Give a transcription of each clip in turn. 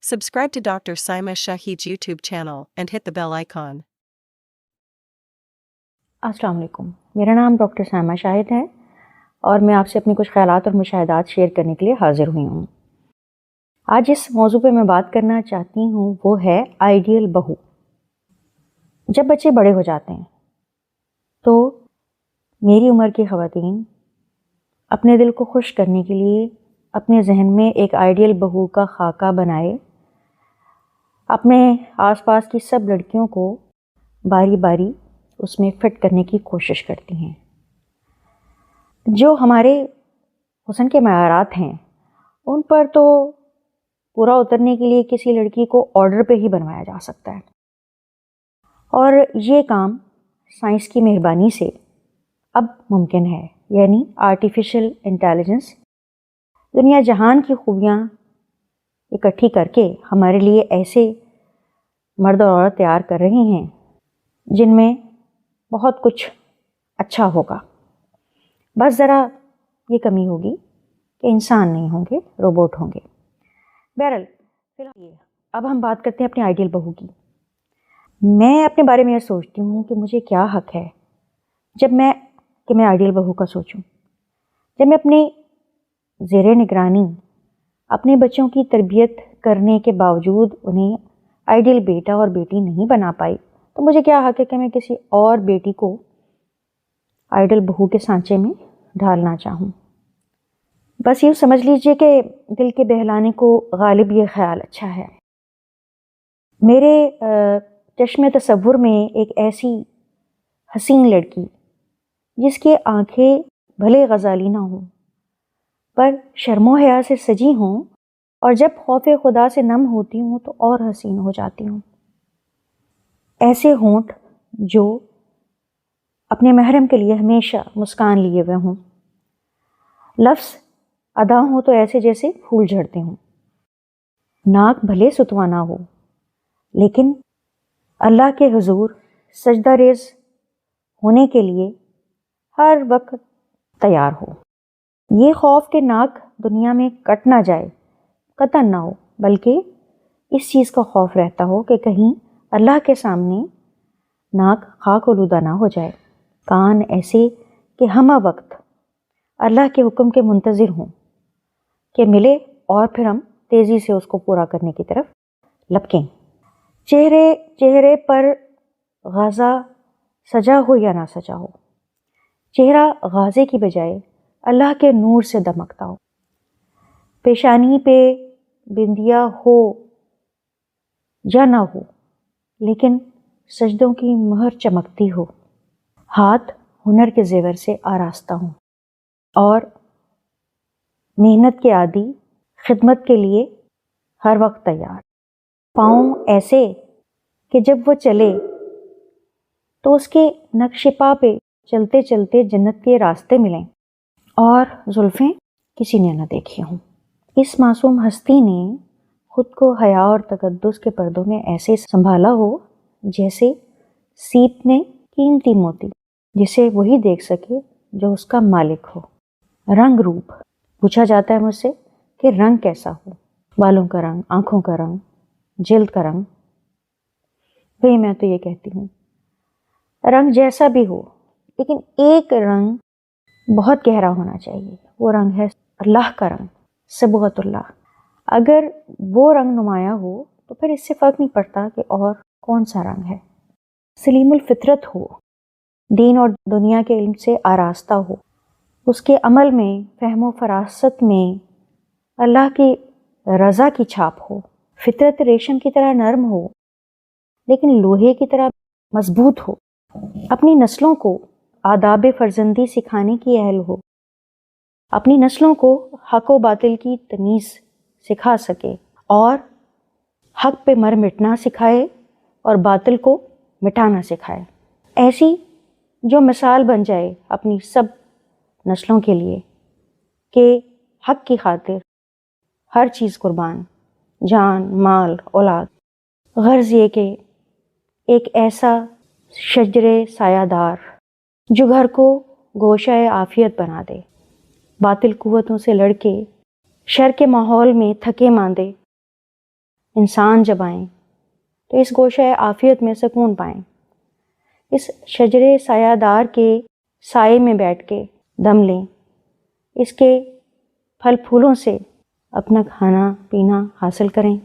Subscribe to Dr. Saima Shahid's YouTube channel and hit the bell icon. अस्सलाम वालेकुम, मेरा नाम डॉक्टर साइमा शाहिद है और मैं आपसे अपनी कुछ ख़यालात और मुशाहिदात शेयर करने के लिए हाज़िर हुई हूँ। आज जिस मौजू पे मैं बात करना चाहती हूँ वो है आइडियल बहू। जब बच्चे बड़े हो जाते हैं तो मेरी उम्र की ख़वातीन अपने दिल को खुश करने के लिए अपने जहन में एक आइडियल बहू का खाका बनाए, अपने आसपास की सब लड़कियों को बारी बारी उसमें फ़िट करने की कोशिश करती हैं। जो हमारे हुस्न के मयारात हैं उन पर तो पूरा उतरने के लिए किसी लड़की को ऑर्डर पे ही बनवाया जा सकता है, और ये काम साइंस की मेहरबानी से अब मुमकिन है। यानी आर्टिफिशियल इंटेलिजेंस दुनिया जहान की खूबियाँ इकट्ठी करके हमारे लिए ऐसे मर्द और औरत तैयार कर रहे हैं जिनमें बहुत कुछ अच्छा होगा। बस ज़रा ये कमी होगी कि इंसान नहीं होंगे, रोबोट होंगे। बहरहाल फिलहाल अब हम बात करते हैं अपनी आइडियल बहू की। मैं अपने बारे में यह सोचती हूँ कि मुझे क्या हक़ है जब मैं आइडियल बहू का सोचूं। जब मैं अपने ज़ेरे निगरानी अपने बच्चों की तरबियत करने के बावजूद उन्हें आइडियल बेटा और बेटी नहीं बना पाई, तो मुझे क्या हक़ है कि मैं किसी और बेटी को आइडियल बहू के सांचे में ढालना चाहूँ। बस यूँ समझ लीजिए कि दिल के बहलाने को गालिब ये ख्याल अच्छा है। मेरे चश्मे तसव्वुर में एक ऐसी हसीन लड़की जिसकी आंखें भले गजाली ना हों पर शर्मो हया से सजी हों, और जब खौफ खुदा से नम होती हूँ तो और हसीन हो जाती हूँ। ऐसे होंठ जो अपने महरम के लिए हमेशा मुस्कान लिए हुए हों, लफ्ज़ अदा हों तो ऐसे जैसे फूल झड़ते हों। नाक भले सुतवा ना हो लेकिन अल्लाह के हुजूर सजदा रेज़ होने के लिए हर वक्त तैयार हो। ये खौफ के नाक दुनिया में कट ना जाए कतन ना हो, बल्कि इस चीज़ का खौफ रहता हो कि कहीं अल्लाह के सामने नाक खाक आलूदा ना हो जाए। कान ऐसे कि हम वक्त अल्लाह के हुक्म के मुंतज़िर हों कि मिले और फिर हम तेज़ी से उसको पूरा करने की तरफ लपकें। चेहरे पर गाज़ा सजा हो या ना सजा हो, चेहरा गाज़े की बजाय अल्लाह के नूर से दमकता हो। पेशानी पे बिंदिया हो या ना हो लेकिन सजदों की मुहर चमकती हो। हाथ हुनर के जेवर से आरास्ता हों और मेहनत के आदी खिदमत के लिए हर वक्त तैयार। पाँव ऐसे कि जब वो चले तो उसके नक्शेपा पे चलते चलते जन्नत के रास्ते मिलें, और जुल्फ़ें किसी ने न देखी हों। इस मासूम हस्ती ने खुद को हया और तकद्दुस के पर्दों में ऐसे संभाला हो जैसे सीप ने कीमती मोती, जिसे वही देख सके जो उसका मालिक हो। रंग रूप पूछा जाता है मुझसे कि रंग कैसा हो, बालों का रंग, आँखों का रंग, जिल्द का रंग। वही मैं तो ये कहती हूँ, रंग जैसा भी हो लेकिन एक रंग बहुत गहरा होना चाहिए। वो रंग है अल्लाह का रंग, सबगतुल्लाह। अगर वो रंग नुमाया हो तो फिर इससे फ़र्क नहीं पड़ता कि और कौन सा रंग है। सलीमुल फितरत हो, दीन और दुनिया के इल्म से आरास्ता हो, उसके अमल में फ़हमो फरासत में अल्लाह की रज़ा की छाप हो। फितरत रेशम की तरह नरम हो लेकिन लोहे की तरह मजबूत हो। अपनी नस्लों को आदाब फर्जंदी सिखाने की अहल हो। अपनी नस्लों को हक व बातिल की तमीज़ सिखा सके और हक पे मर मिटना सिखाए और बातिल को मिटाना सिखाए। ऐसी जो मिसाल बन जाए अपनी सब नस्लों के लिए कि हक की खातिर हर चीज़ कुर्बान, जान, माल, औलाद। गर्ज़ ये कि एक ऐसा शजरे सायादार जो घर को गोशाए आफियत बना दे, बातिल कुव्वतों से लड़के शर के माहौल में थके मांदे انسان جب آئیں تو اس گوشہ عافیت میں سکون پائیں، اس شجر سایہ دار کے سائے میں بیٹھ کے دم لیں، اس کے پھل پھولوں سے اپنا کھانا پینا حاصل کریں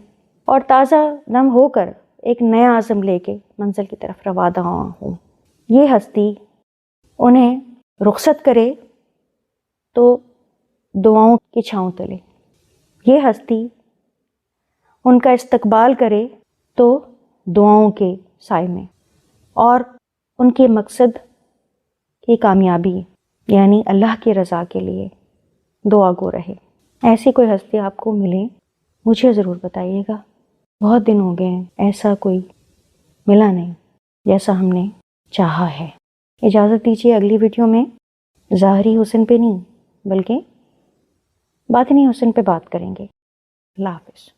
اور تازہ دم ہو کر ایک نیا عزم لے کے منزل کی طرف روانہ ہوں۔ یہ ہستی انہیں رخصت کرے تو دعاؤں کی چھاؤں تلے، یہ ہستی ان کا استقبال کرے تو دعاؤں کے سائے میں، اور ان کے مقصد کی کامیابی یعنی اللہ کی رضا کے لیے دعا گو رہے۔ ایسی کوئی ہستی آپ کو ملے مجھے ضرور بتائیے گا، بہت دن ہو گئے ہیں ایسا کوئی ملا نہیں جیسا ہم نے چاہا ہے۔ اجازت دیجیے اگلی ویڈیو میں ظاہری حسن پہ نہیں بلکہ باطنی حسن پہ بات کریں گے۔ اللہ حافظ۔